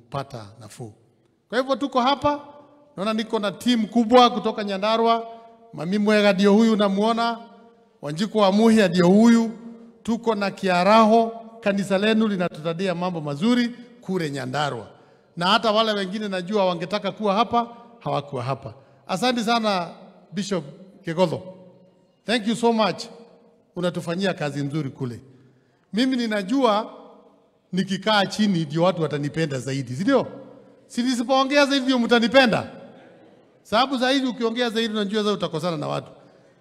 kupata nafuu. Kwa hivyo tuko hapa, naona niko na timu kubwa kutoka Nyandarua. Mami Mwega ndio huyu namuona, Wanjiko wa Muhia ndio huyu, tuko na Kiaraho, kanisa lenu linatutadia mambo mazuri kule Nyandarua. Na hata wale wengine najua wangetaka kuwa hapa, hawakuwa hapa. Asante sana Bishop Kegodho. Thank you so much. Unatufanyia kazi nzuri kule. Mimi ninajua nikikaa chini ndio watu watanipenda zaidi, si ndio? Si nisipoongea zaidi ndio mtanipenda. Sababu zaidi ukiongea zaidi unajua zaidi utakosana na watu.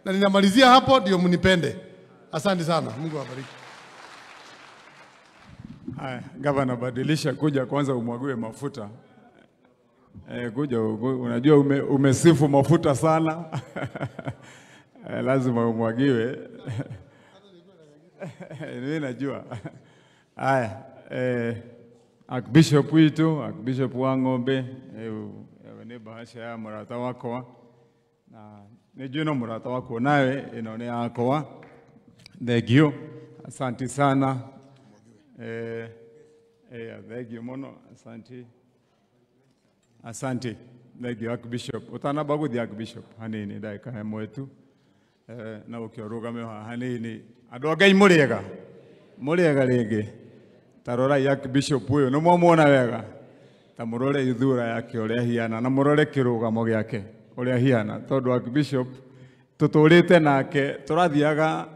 Na ninamalizia hapo ndio mnipende. Asante sana. Mungu awabariki. Governor Badilisha, kuja kwanza umwagiwe mafuta. Kuja unajua umesifu mafuta sana. Lazima umwagiwe. Mimi najua. Haya, Archbishop wetu, Archbishop wa Ng'ombe, ni bahasha ya murata wako. Na nijue no murata wako nawe inaone yako. Thank you. Asante sana. Thank you mono. Asante. Thank you Archbishop. Utana bagu di Archbishop. Hanini daika hemwetu. Na ukioroga mewa hanini. Adogai muriega. Muriega lege. Tarora Archbishop huyo. No muona wega. Tamurore idhura yake oria hiana. Na murore kirugamo giake oria hiana. Tondu Archbishop tuturite nake turathiaga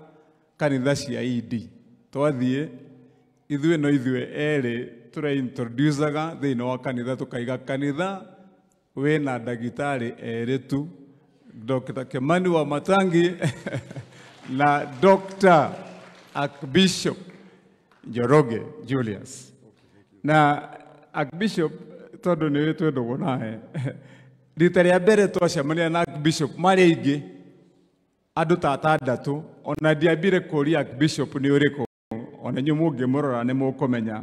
kanitha cia idi. Twathie ithuĩ no ithuĩ erĩ tũreintroducaga thĩinĩ wa kanitha tũkaiga kanitha wĩna ndagĩtarĩ erĩ tu, Dr. Kimani wa Matangi na Dr. Archbishop Njoroge Julius. Na Archbishop tondũ nĩ twendagwo nawe rita rĩa mbere twacemania na Archbishop marĩ aingĩ andũ ta atandatũ, ona ndiambire kũria Archbishop nĩ ũrĩkũ. Ona nyumu ngemurora nĩ mũkũmenya